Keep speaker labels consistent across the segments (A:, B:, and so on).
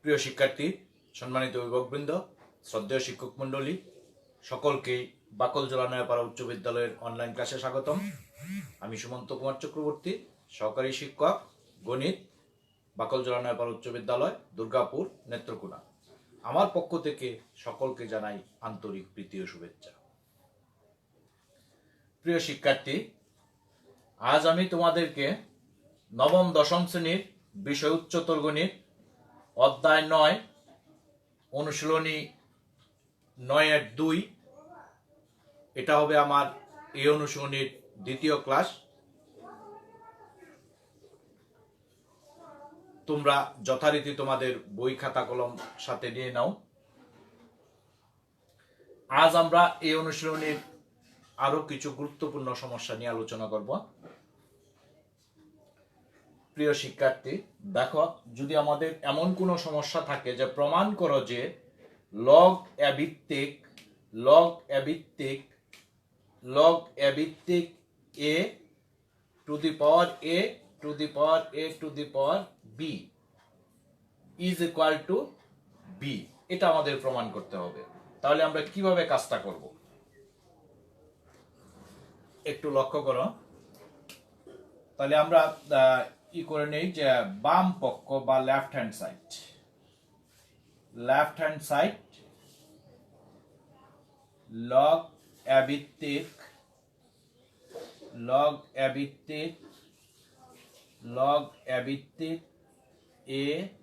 A: প্রিয় শিক্ষার্থী, সম্মানিত অভিভাবকবৃন্দ, শ্রদ্ধেয় শিক্ষক মণ্ডলী, সকলকেই বাকলজোড়া নয়াপাড়া উচ্চ বিদ্যালয়ের অনলাইন ক্লাসে স্বাগতম। আমি সুমন্ত কুমার চক্রবর্তী, সহকারী শিক্ষক গণিত, বাকলজোড়া নয়াপাড়া উচ্চ বিদ্যালয়, দুর্গাপুর, নেত্রকোনা। আমার পক্ষ থেকে সকলকে জানাই আন্তরিক প্রীতি ও শুভেচ্ছা। প্রিয় শিক্ষার্থী, আজ আমি তোমাদেরকে নবম দশম শ্রেণীর বিষয় উচ্চতর গণিত অধ্যায় 9 অনুশীলনী 9-2, এটা হবে আমার এই অনুশীলনীর দ্বিতীয় ক্লাস। তোমরা যথারীতি তোমাদের বই খাতা কলম সাথে নিয়ে নাও। আজ আমরা এই অনুশীলনীর আরো কিছু গুরুত্বপূর্ণ সমস্যা নিয়ে আলোচনা করব। প্রিয় শিক্ষার্থী, দেখো, যদি আমাদের এমন কোনো সমস্যা থাকে যে প্রমাণ করো যে লগ এ ভিত্তিক a to the power b is equal to b, এটা আমাদের প্রমাণ করতে হবে। তাহলে আমরা কিভাবে কাজটা করব একটু লক্ষ্য করো। তাহলে আমরা করে নেই যে বাম পক্ষ বা left hand side log a ভিত্তিক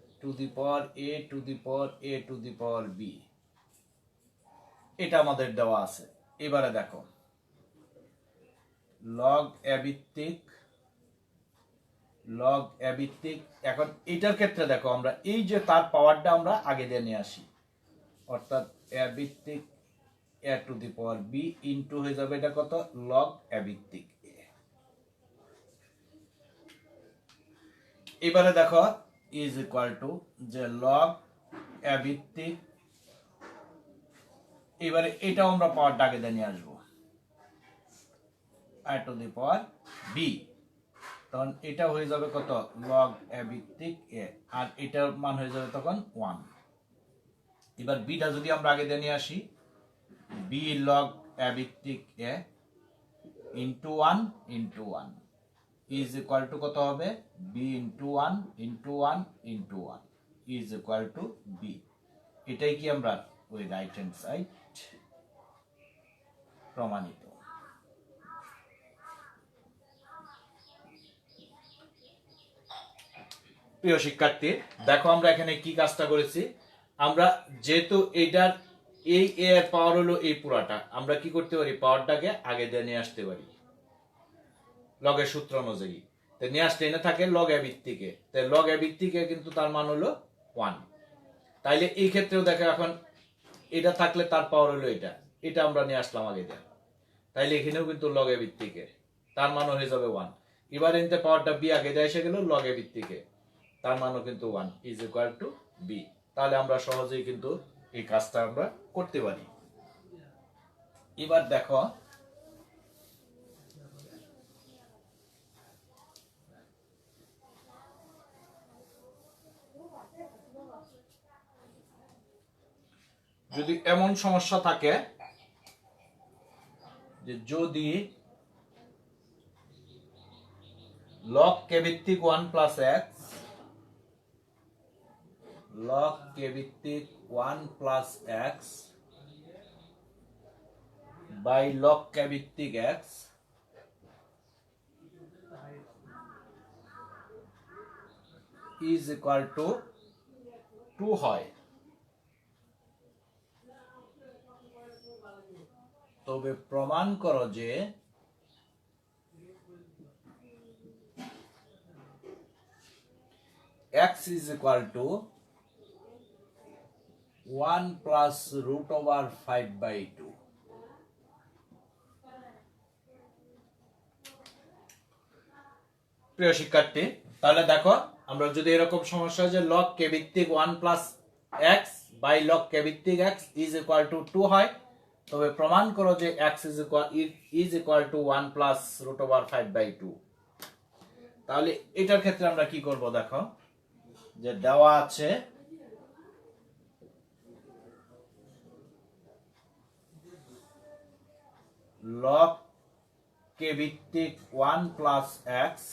A: a to the power B, এটা আমাদের দেওয়া আছে। এবারে দেখো, লগ এ ভিত্তিক এখন এটার ক্ষেত্রে দেখো, আমরা এই যে তার পাওয়ারটা আমরা আগে দিয়ে নিয়ে আসি, অর্থাৎ এ ভিত্তিক a to the power b into হয়ে যাবে এটা কত, লগ এ ভিত্তিক এ। এবারে দেখো ইজ ইকুয়াল টু যে লগ এ ভিত্তিক, এবারে এটাও আমরা পাওয়ারটা আগে দিয়ে নিয়ে আসবো, এ টু দি পাওয়ার বি, তখন এটা হয়ে যাবে কত, লগ এ ভিত্তিক এ, আর এটার মান হয়ে যাবে তখন 1। এবার বিটা যদি আমরা আগে দিয়ে নিয়ে আসি, বি লগ এ ভিত্তিক a into 1 is equal to কত হবে, b into 1 is equal to b. এটাই কি আমরা ওই রাইট হ্যান্ড সাইড প্রমাণিত। প্রিয় শিক্ষার্থী, দেখো আমরা এখানে কি কাজটা করেছি। আমরা যেহেতু এইটার এই এর পাওয়ার হলো এই পুরাটা, আমরা কি করতে পারি, পাওয়ারটাকে আগে দিয়ে নিয়ে আসতে পারি লগের সূত্র অনুযায়ী। তো নিয়ে আসতে এনে থাকে লগ এ ভিত্তিকে, তাই লগ এ ভিত্তিকে কিন্তু তার মান হলো 1। তাইলে এই ক্ষেত্রেও দেখো, এখন এটা থাকলে তার পাওয়ার হলো এটা আমরা নিয়ে আসলাম আগে দিয়ে, তাইলে এখানেও কিন্তু লগ এ ভিত্তিকে তার মান হয়ে যাবে 1। এবার এনতে পাওয়ারটা বি আগে দিয়ে এসে গেল লগ এ ভিত্তিকে, তার মানও কিন্তু 1 ইজ ইকুয়াল টু বি। তাহলে আমরা সহজেই কিন্তু এই কাজটা আমরা করতে পারি। এবার দেখো, যদি এমন সমস্যা থাকে যে যদি লগ কে ভিত্তিক 1 প্লাস এক্স বাই লগ কে ভিত্তিক এক্স ইজ ইকুয়াল টু 2 হয়, তবে প্রমাণ করো যে x is equal to 1 plus root over 5/2। প্রিয় শিক্ষার্থী, তাহলে দেখো, আমরা যদি এরকম সমস্যা যে লগ কে ভিত্তিক 1 প্লাস এক্স বাই লগ কে ভিত্তিক এক্স ইজ ইকুয়াল টু 2 হয়, তবে প্রমাণ করো যে x is equal to 1 plus root over 5/2। তাহলে এটার ক্ষেত্রে আমরা কি করব, দেখো যে দেওয়া আছে লগ কে ভিত্তিক 1 প্লাস এক্স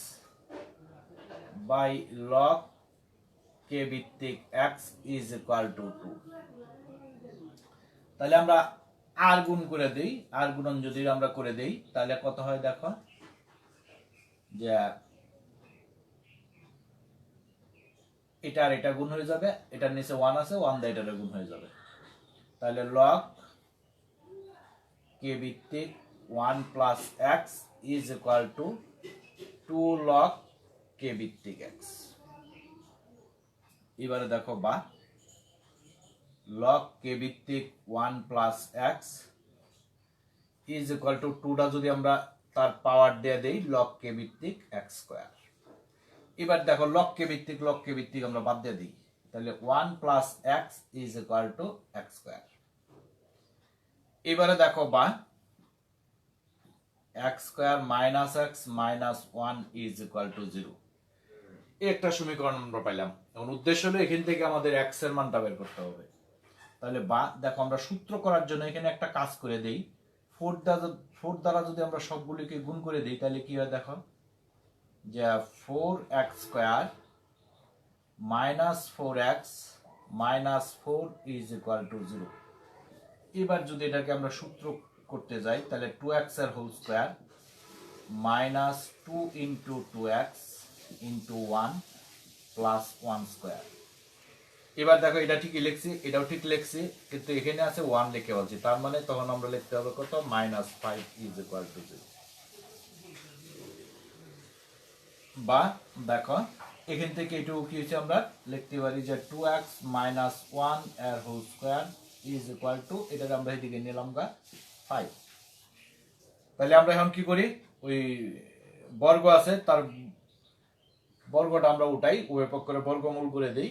A: বাই লগ কে ভিত্তিক এক্স ইজ ইকুয়াল টু 2। তাহলে আমরা আর গুণ করে দেই, আর গুণন যদি আমরা করে দেই তাহলে কত হয় দেখো, যে এটা আর এটা গুণ হয়ে যাবে, এটার নিচে 1 আছে, 1 দিয়ে এটার গুণ হয়ে যাবে। তাহলে লগ কে ভিত্তিক 1 plus x is equal to 2 log কে ভিত্তিক এক্স। এবারে দেখো বা লগ কে ভিত্তিক 1 plus x is equal to 2টা যদি আমরা তার পাওয়ার দিয়ে দেই লগ কে ভিত্তিক এক্স স্কোয়ার। এবার দেখো লগ কে ভিত্তিক আমরা বাদ দিয়ে দিই, তাহলে 1 plus x is equal to x square. এবারে দেখো বা x square minus x minus 1 is equal to 0। একটা সমীকরণ আমরা পাইলাম। এখন উদ্দেশ্য হলো এখান থেকে আমাদের এক্স এর মানটা বের করতে হবে। তাহলে বা দেখো আমরা সূত্র করার জন্য এখানে একটা কাজ করে দেই, 4 দ্বারা যদি আমরা সবগুলিকে গুণ করে দিই তাহলে কি হয় দেখো, যে 4x square minus 4x minus 4 is equal to 0। এবার যদি এটাকে আমরা সূত্র করতে যাই তাহলে 2x এর whole square minus 2 into 2x into 1 plus 1 square. এবার দেখো এটা ঠিকই লিখছি, এটাও ঠিক লিখছি, কিন্তু এখানে আছে 1 লিখে বলছি, তার মানে তখন আমরা লিখতে হবে কত, মাইনাস 5 ইজ ইকুয়াল টু 0। বা দেখো এখান থেকে এটুকু কি হচ্ছে, আমরা লিখতে পারি যে 2x মাইনাস 1 এর whole square is equal to, এটাকে আমরা এদিকে নিলাম গা 5। তাহলে আমরা এখন কি করি, ওই বর্গ আছে তার বর্গটা আমরা উঠাই, উভয় পক্ষের বর্গমূল করে দেই,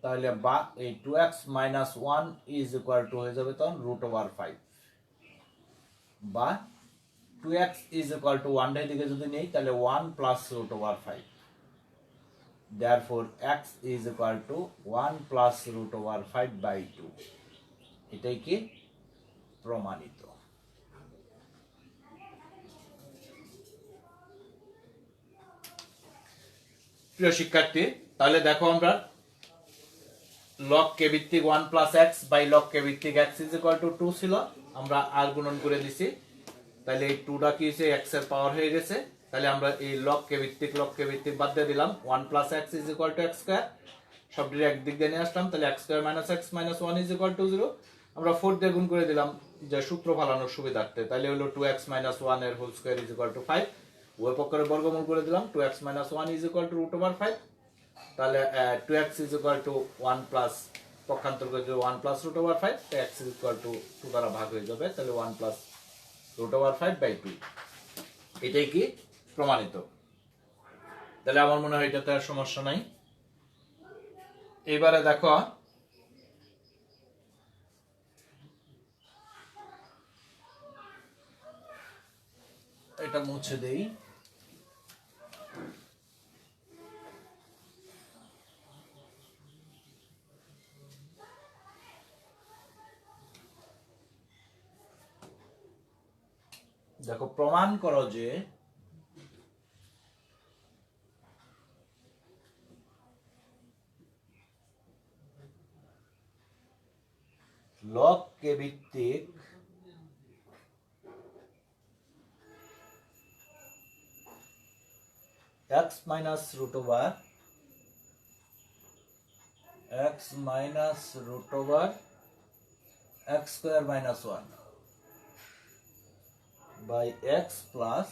A: তাহলে বা এই 2x minus 1 is equal two হয়ে যাবে তখন √5। বা 2x ইজ ইকুয়াল টু 1 এর দিকে যদি নেই তাহলে 1 plus √5। therefore x is equal to 1 plus √5 by 2। এটাই কি প্রমাণিত। প্রিয় শিক্ষার্থী, তাহলে দেখো আমরা লগ কে ভিত্তিক 1 প্লাস এক্স বাই লগ কে ভিত্তিক এক্স ইজ ইকুয়াল টু 2 ছিল, আমরা আর গুণন করে দিছি, তাহলে এই 2টা কি হয়েছে, এক্স এর পাওয়ার হয়ে গেছে। তাহলে আমরা এই লগ কে ভিত্তিক বাদ দিয়ে দিলাম, 1 plus x is equal to x square, সবটির একদিক দিয়ে নিয়ে আসলাম, তাহলে x square minus x minus 1 is equal to 0। আমরা 4 দিয়ে গুণ করে দিলাম যে সূত্র ফালানোর সুবিধার্থে, তাহলে হলো 2x মাইনাস 1 এর whole square is equal to 5, উভয় পক্ষের বর্গমূল করে দিলাম, 2x minus 1 is equal to √5। তাহলে 2x is equal to 1 plus, পক্ষান্তর করে দিলে 1 প্লাস √5, তো x ইজ ইকুয়াল টু 2 দ্বারা ভাগ হয়ে যাবে, তাহলে 1 প্লাস √5 বাই 2। এটাই কি প্রমাণিত। তাহলে আমার মনে হয় এটাতে আর সমস্যা নাই। এবারে দেখো এটা মুছে দেই, দেখো প্রমাণ করো যে লগ কে ভিত্তিক x minus √x minus √x square minus 1 by x plus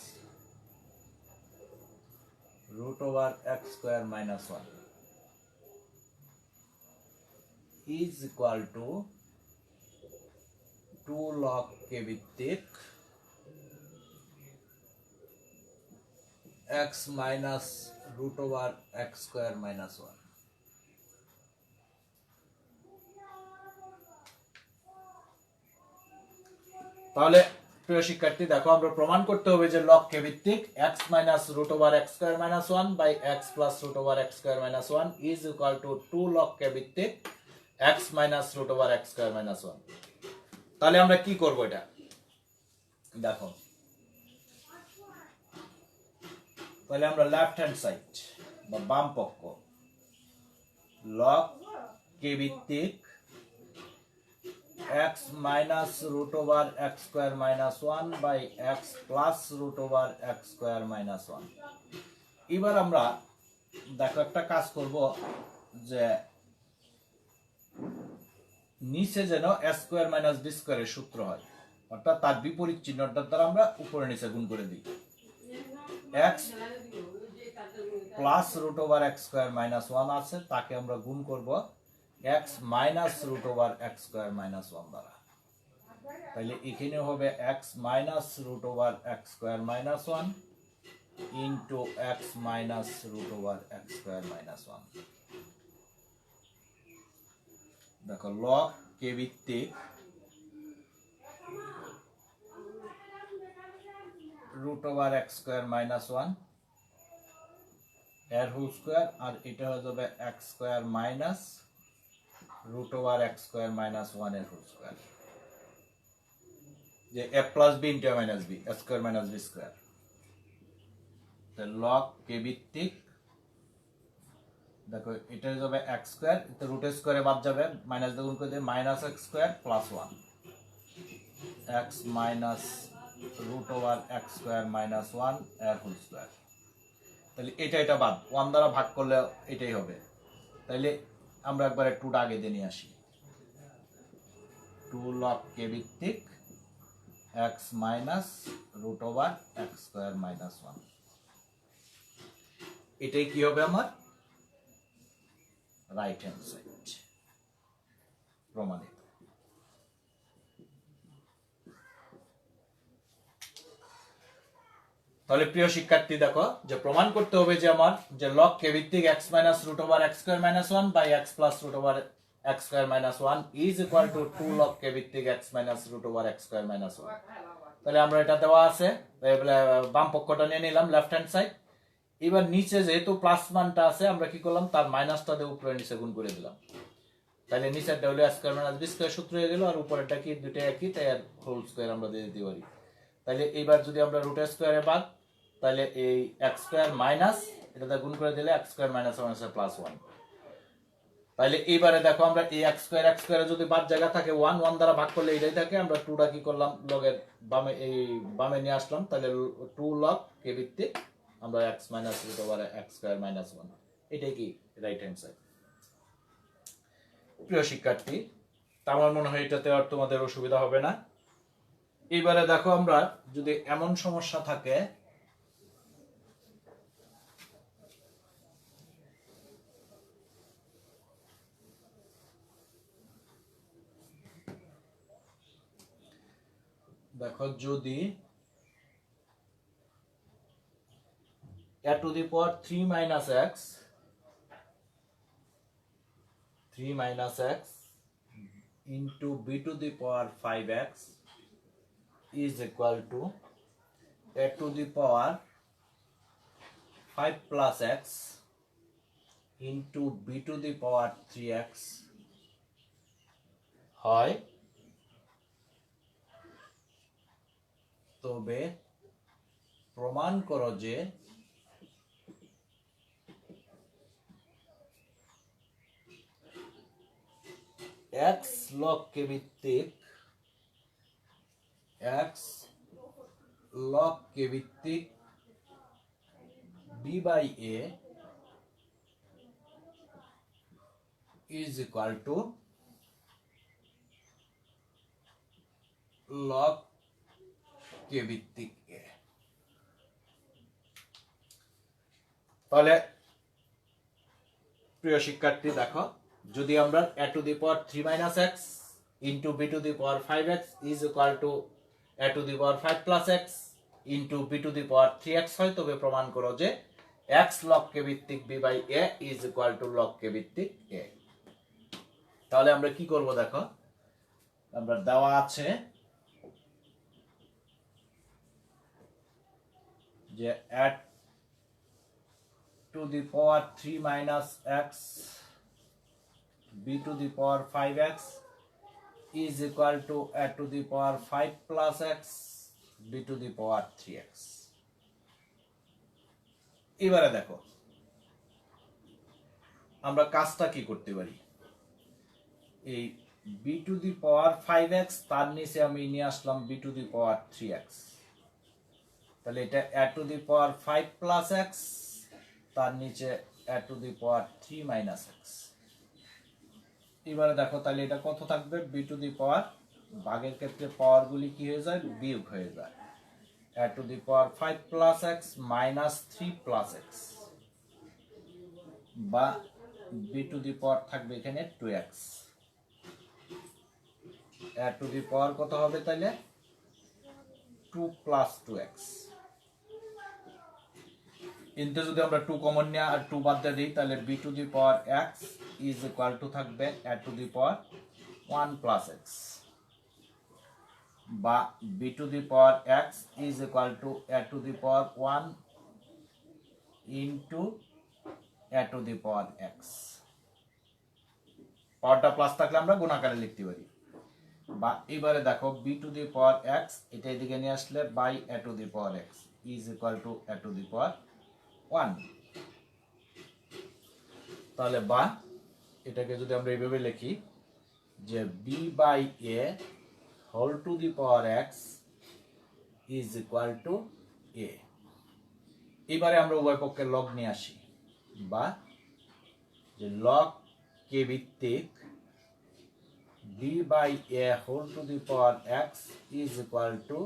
A: √x square minus 1 is equal to 2 log কে ভিত্তিক x minus √x square minus 1। তাহলে প্রিয় শিক্ষার্থী দেখো আমরা প্রমাণ করতে হবে যে লগ কে ভিত্তিক x minus √x square minus 1 by x plus √x square minus 1 is equal to 2 log কে ভিত্তিক x minus √x square minus 1। তাহলে আমরা কি করব, এটা দেখো তাহলে আমরা লেফট হ্যান্ড সাইড বা বাম পক্ষ লগ কে ভিত্তিক x minus root over x square minus 1 by x plus root over x square minus 1. এবার আমরা দেখো একটা কাজ করব যে নিচে যেন a square minus b square এর সূত্র হয়, অর্থাৎ তার বিপরীত চিহ্নটার দ্বারা আমরা উপরে নিচে গুণ করে দিই। x plus root over x square minus 1 আছে, তাকে আমরা গুণ করব x minus root over x square minus 1 দ্বারা। তাহলে এখানে হবে x minus root over x square minus 1 into x minus root over x square minus 1। দেখো লগ কে ভিত্তিক root over x square minus 1 এর হোল স্কয়ার, আর এটা হয়ে যাবে x square minus root over x square minus 1 এর whole square, যে a plus b into a minus b a square minus b square. তো লগ কে ভিত্তিক দেখো এটা হয়ে যাবে x স্কয়ার, তো রুট স্কয়ারে বাদ যাবে, মাইনাস দিয়ে গুণ করে দিই minus x square plus 1 x minus root over x square minus 1 এর হোল স্কয়ার। তাহলে এটা বাদ 1 দ্বারা ভাগ করলে এটাই হবে। তাহলে আমরা একবার একটু আগে দিয়ে নিয়ে আসি, 2 লগ কে ভিত্তিক x minus root over x square minus 1, এটাই কি হবে আমার রাইট হ্যান্ড সাইড প্রমাণিত। তাহলে প্রিয় শিক্ষার্থী দেখো যে প্রমাণ করতে হবে যে আমার যে লগ কে ভিত্তিক x minus root over x square minus 1 by x plus root over x square minus 1 is equal to 2 log কে ভিত্তিক x minus root over x square minus 1। তাহলে আমরা এটা দেওয়া আছে, বাম পক্ষটা নিয়ে নিলাম লেফট হ্যান্ড সাইড। এবার নিচে যেহেতু প্লাস মানটা আছে আমরা কি করলাম তার মাইনাসটা দিয়ে উপরে নিচে গুণ করে দিলাম। তাহলে নিচেরটা হলো x square minus b square সূত্র হয়ে গেল, আর উপরেরটা কি দুটো একই, তাই আর হোল স্কয়ার আমরা দিয়ে দিতে পারি। তাহলে এইবার যদি আমরা রুট স্কয়ারে বাদ, তাহলে এই x স্কয়ার মাইনাস এটাতে গুণ করে দিলে x স্কয়ার মাইনাস 1 প্লাস 1। তাহলে এইবারে দেখো আমরা এই x স্কয়ারে যদি বাদ জায়গা থাকে 1 1 দ্বারা ভাগ করলে এটাই থাকে, আমরা 2 টা কি করলাম লগের বামে নিয়ে আসলাম। তাহলে 2 লগ কে ভিত্তিক আমরা x minus root over x square minus 1, এটাই কি রাইট হ্যান্ড সাইড। প্রিয় শিক্ষার্থী, আমার মনে হয় এটাতে আর তোমাদের অসুবিধা হবে না। এইবারে দেখো আমরা যদি এমন সমস্যা থাকে দেখো যদি a to the power 3 minus x into b to the power 5x is equal to a to the power 5 plus x into b to the power 3x হয়, তবে প্রমাণ করো যে x লগ কে ভিত্তিক b by a is equal to log কে ভিত্তিক a। তাহলে প্রিয় শিক্ষার্থী দেখো যদি আমরা a to the power 3 minus x into b to the power 5x is equal to a to the power 5 plus x into b to the power 3x হয়, তবে প্রমাণ করো যে x log কে ভিত্তিক b by a is equal to log কে ভিত্তিক a। তাহলে আমরা কি করব দেখো, আমরা দেওয়া আছে যে at to the power 3 minus x b to the power 5x is equal to a to the power 5 plus x b to the power 3x। এবারে দেখো আমরা কাজটা কি করতে পারি, এই B to the power 5x তার নিচে আমি নিয়ে আসলাম B to the power 3x, তাহলে এটা a to the power 5 plus x, তার নিচে a to the power 3 minus x. এবারে দেখো তাহলে এটা কত থাকবে, বি টু দি পাওয়ার, ভাগের ক্ষেত্রে পাওয়ার গুলি কি হয়ে যায়, বিয়োগ হয়ে যায়, a to the power 5 plus x minus 3 plus x, বা বি টু দি পাওয়ার থাকবে এখানে 2x, এ টু দি পাওয়ার কত হবে তাহলে 2 প্লাস 2x। ইনতে যদি আমরা 2 কমন নিয়ে আর 2 বাদ দিয়ে দিই তাহলে b to the power x is equal to থাকবে a to the power 1 plus x, বা b to the power x is equal to a to the power 1 into a to the power x। পাওয়ারটা plus থাকলে আমরা গুণ আকারে লিখতে পারি। বা এবারে দেখো b to the power x এটা এদিকে নিয়ে আসলে by a to the power x is equal to a to the power 1। তাহলে বা এটাকে যদি আমরা এইভাবে লিখি যে b by a whole to the power x is equal to a. এবারে আমরা উভয় পক্ষের লগ নিয়ে আসি, বা যে লগ কে ভিত্তিক b by a whole to the power x is equal to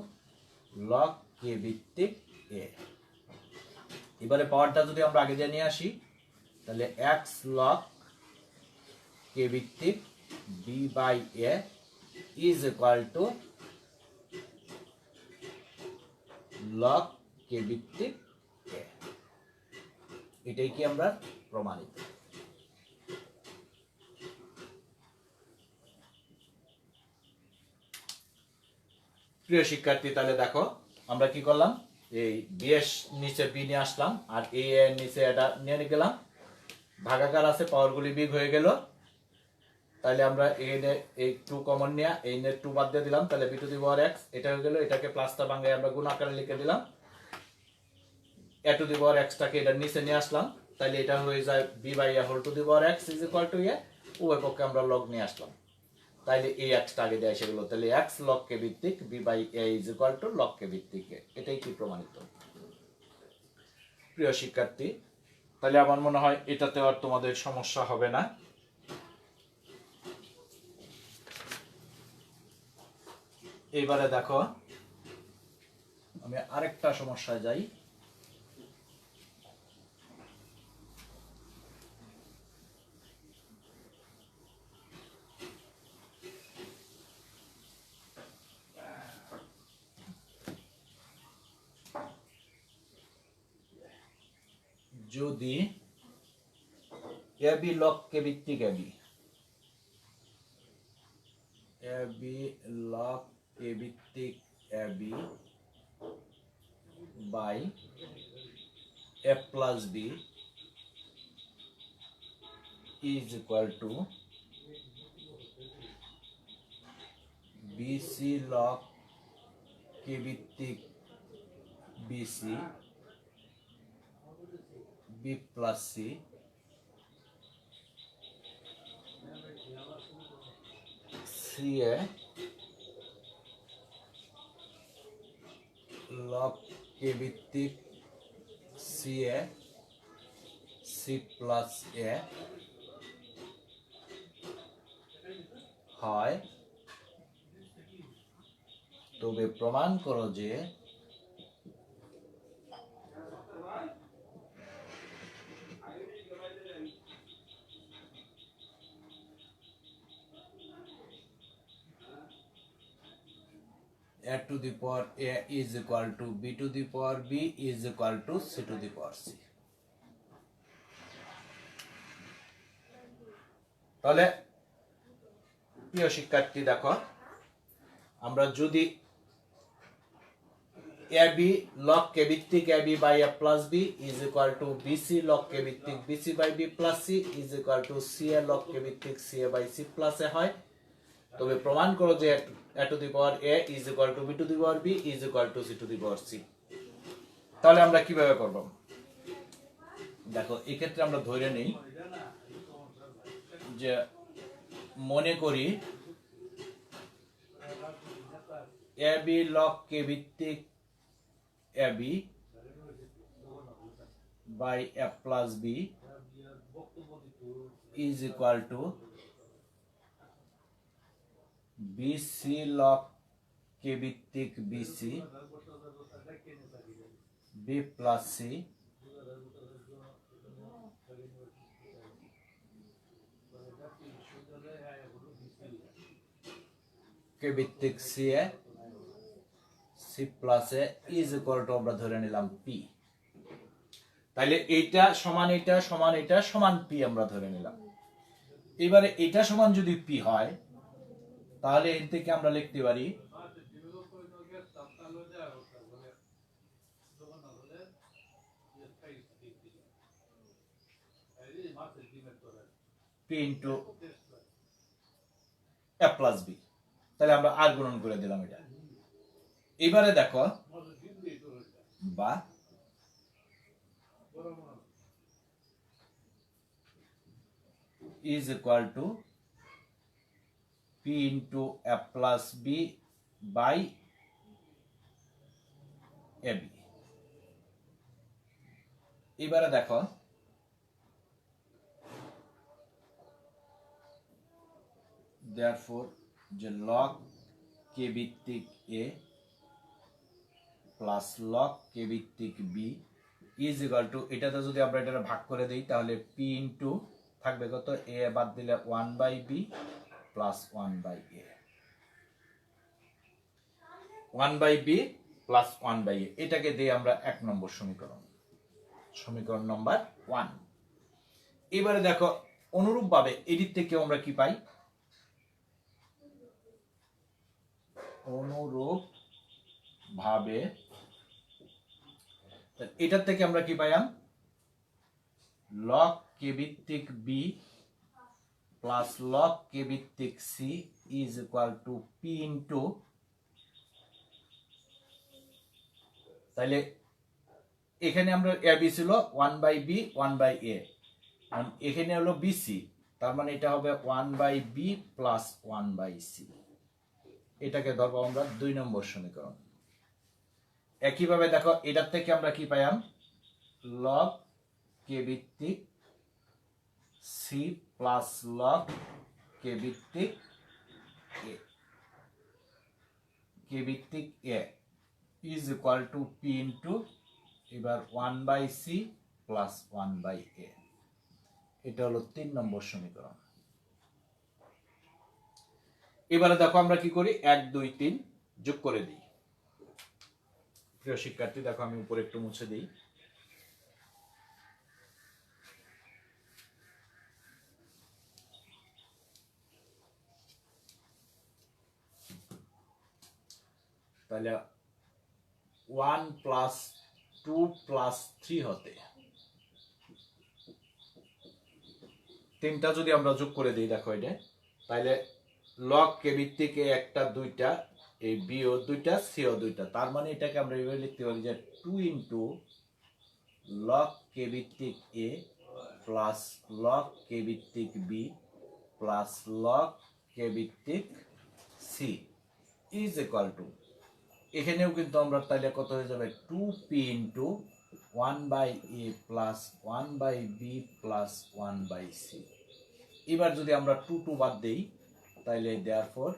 A: log কে ভিত্তিক এ। এবারে পাওয়ারটা যদি আমরা আগে দিয়ে নিয়ে আসি তাহলে x লগ কে ভিত্তিক b by a is equal to log কে ভিত্তিক এ। এটাই কি আমরা প্রমাণিত। প্রিয় শিক্ষার্থী তাহলে দেখো আমরা কি করলাম, এই বি এর নিচে বি নিয়ে আসলাম আর এ এর নিচে এটা নিয়ে গেলাম, ভাগাকার আছে পাওয়ারগুলি বিগ হয়ে গেল, তাহলে আমরা এই 2 কমন নিয়ে এই 2 বাদ দিয়ে দিলাম, তাহলে b to the power x এটা হয়ে গেল, এটাকে প্লাসটা ভাঙায় আমরা গুণ আকারে লিখে দিলাম, এ টু দি পাওয়ার x টাকে এটার নিচে নিয়ে আসলাম, তাহলে এটা হয়ে যায় b by a whole to the power x is equal to a, উভয় পক্ষে আমরা লগ নিয়ে আসলাম, তাইলে এই x টা আগে দেয় সেগুলো, তাহলে x লগ কে ভিত্তিক b by a is equal to log কে ভিত্তিক এ। এটাই কি প্রমাণিত। প্রিয় শিক্ষার্থী তাহলে আমার মনে হয় এটাতে আর তোমাদের সমস্যা হবে না। এবারে দেখো আমি আরেকটা সমস্যায় যাই। যদি এবি লগ কে ভিত্তিক এবি লগ কে ভিত্তিক a b by a plus b is equal to b c log কে ভিত্তিক b c b plus c c a log কে ভিত্তিক c a c plus a হয়, তবে প্রমাণ করো যে a to the power a is equal to b to the power b is equal to c to the power c। তাহলে প্রিয় শিক্ষার্থী দেখো আমরা যদি ab log কে ভিত্তিক ab by a plus b is equal to bc log কে ভিত্তিক bc by b plus c is equal to ca log কে ভিত্তিক ca by c plus a হয়, তবে প্রমাণ করো যে a to the power a is equal to b to the power b is equal to c to the power c। তাহলে আমরা কিভাবে করব, দেখো এক্ষেত্রে আমরা ধরে নেই যে মনে করি এ বি লগ কে ভিত্তিক a b by a plus b is equal to b c log কে ভিত্তিক বিসি বি প্লাস সি কে ভিত্তিক c a c plus a is equal to আমরা ধরে নিলাম পি। তাহলে এটা সমান এটা সমান এটা সমান পি আমরা ধরে নিলাম। এবারে এটা সমান যদি পি হয় তাহলে এর থেকে আমরা লিখতে পারি পি ইন্টু এ প্লাস বি। তাহলে আমরা আর গুণন করে দিলাম এটা। এবারে দেখো বা is equal to p into a plus b by ab। এবারে দেখো therefore যে log k ভিত্তিক a প্লাস log k ভিত্তিক b is equal to এটাতে যদি আমরা এটা ভাগ করে দেই তাহলে p into থাকবে কত a বাদ দিলে 1 by b plus 1 by a 1 by b plus 1 by a এটাকে দিয়ে আমরা 1 নম্বর সমীকরণ নম্বর 1। এবারে দেখো অনুরূপভাবে এদিক থেকে আমরা কি পাই এটার থেকে আমরা কি পাইলাম log k ভিত্তিক b প্লাস log k ভিত্তিক c is equal to p into তাহলে এখানে আমরা a b ছিল 1 বাই b 1 বাই a এখানে হলো bc তার মানে এটা হবে 1 by b plus 1 by c। এটাকে ধরবো আমরা 2 নম্বর সমীকরণ। একইভাবে দেখো এটার থেকে আমরা কি পাইলাম log k ভিত্তিক c প্লাস log k ভিত্তিক a is equal to p into এবার 1 by c plus 1 by a। এটা হলো 3 নম্বর সমীকরণ। এবারে দেখো আমরা কি করি 1 2 3 যোগ করে দিই। প্রিয় শিক্ষার্থী দেখো আমি উপরে একটু মুছে দিই। তাহলে 1 প্লাস 2 প্লাস 3 হতে 3টা যদি আমরা যোগ করে দিই দেখো এটা তাহলে log k ভিত্তিক a একটা দুইটা এই b ও দুইটা c ও দুইটা তার মানে এটাকে আমরা এইভাবে লিখতে পারি যে 2 ইনটু log k ভিত্তিক a প্লাস log k ভিত্তিক b প্লাস log k ভিত্তিক c ইজ ইকুয়াল টু এখানেও কিন্তু আমরা তাহলে কত হয়ে যাবে 2p into 1 by a plus 1 by b plus 1 by c। এবার যদি আমরা 2 বাদ দেই তাহলে therefore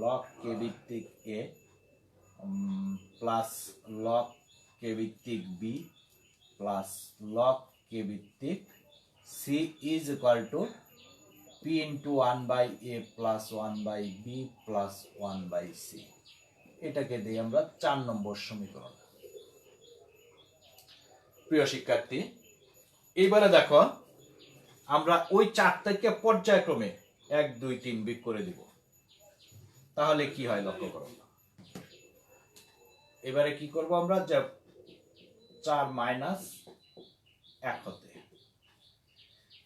A: log k ভিত্তিক a প্লাস log k ভিত্তিক b প্লাস log k ভিত্তিক c is equal to p into 1 by a plus 1 by b plus 1 by c। এটাকে দিয়ে আমরা 4 নম্বর সমীকরণ। প্রিয় শিক্ষার্থী এইবারে দেখো আমরা ওই 4 থেকে পর্যায়ক্রমে 1 2 3 বিয়োগ করে দিব তাহলে কি হয় লক্ষ্য করো। এবারে কি করব আমরা যে 4 মাইনাস 1 হতে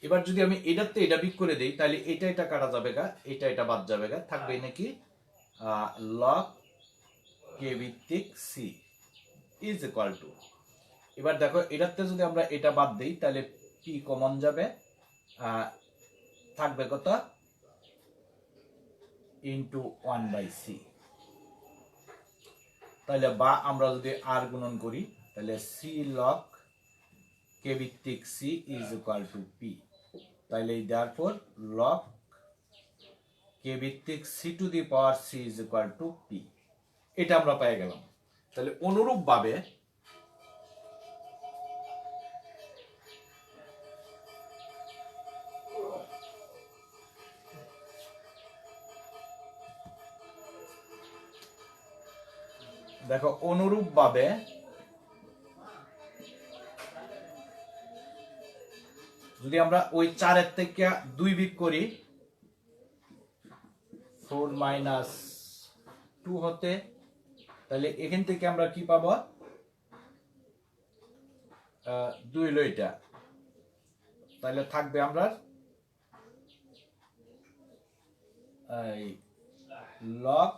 A: এবার যদি আমি এটাতে এটা বিয়োগ করে দেই তাহলে এটা কাটা যাবে গা এটা বাদ যাবে গা থাকবে নাকি log k ভিত্তিক c is equal to এবার দেখো এটাতে যদি আমরা এটা বাদ দিই তাহলে পি কমন যাবে, থাকবে কত ইন্টু 1/c। তাহলে বা আমরা যদি আর গুণন করি তাহলে সি লগ কে ভিত্তিক c is equal to p. তাহলে therefore log কে ভিত্তিক c to the power c is equal to p, এটা আমরা পেয়ে গেলাম। তাহলে অনুরূপ ভাবে দেখো অনুরূপ ভাবে যদি আমরা ওই 4 থেকে 2 বিয়োগ করি 4 - 2 হতে, তাহলে এখান থেকে আমরা কি পাবো 2 হলো এটা, তাহলে থাকবে আমরা লগ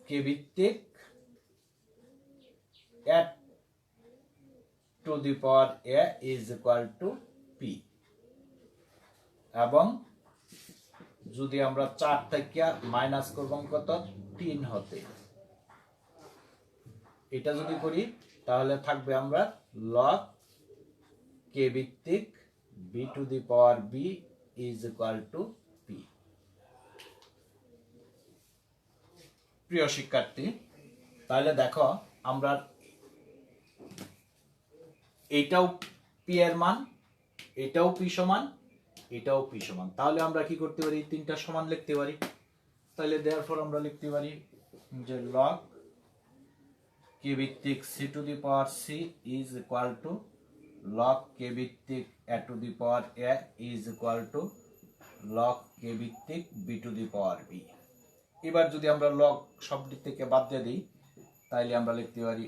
A: কে ভিত্তিক a to the power a is equal to p. এবং যদি আমরা 4 থেকে মাইনাস করব কত 3 হতে, এটা যদি করি তাহলে থাকবে আমরা লগ কে ভিত্তিক b to the power b is equal to p. প্রিয় শিক্ষার্থী, তাহলে দেখো আমরা এটাও পি এর মান, এটাও পি সমান, এটাও পি সমান, তাহলে আমরা কি করতে পারি তিনটা সমান লিখতে পারি। তাহলে therefore আমরা লিখতে পারি যে log কে ভিত্তিক c to the power c is equal to log কে ভিত্তিক a to the power a is equal to log কে ভিত্তিক b to the power b. এবার যদি আমরা log শব্দ থেকে বাদ দিয়ে দিই তাহলে আমরা লিখতে পারি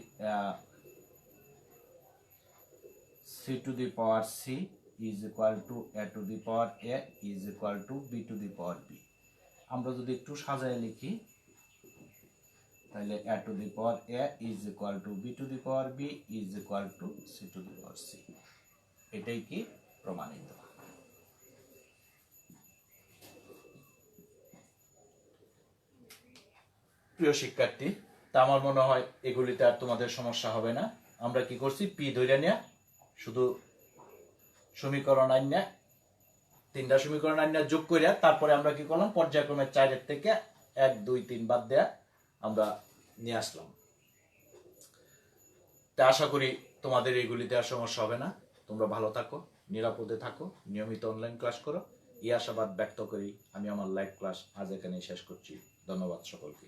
A: c to the power c is equal to a to the power a is equal to b to the power b. আমরা যদি একটু সাজায় লিখি তাহলে a to the power a is equal to b to the power b is equal to c to the power c. এটাই কি প্রমাণিত। প্রিয় শিক্ষার্থী, তা আমার মনে হয় এগুলিতে আর তোমাদের সমস্যা হবে না। আমরা কি করছি পি ধরে নিয়ে শুধু সমীকরণ আইনা 3টা সমীকরণ আইনা যোগ করিয়া তারপরে আমরা কি করলাম পর্যায়ক্রমে 4 থেকে 1 2 3 বাদ দেয়া আমরা নিয়ে আসলাম। তা আশা করি তোমাদের এইগুলিতে আর সমস্যা হবে না। তোমরা ভালো থাকো, নিরাপদে থাকো, নিয়মিত অনলাইন ক্লাস করো, এই আশাবাদ ব্যক্ত করি আমি আমার লাইভ ক্লাস আজ এখানেই শেষ করছি। ধন্যবাদ সকলকে।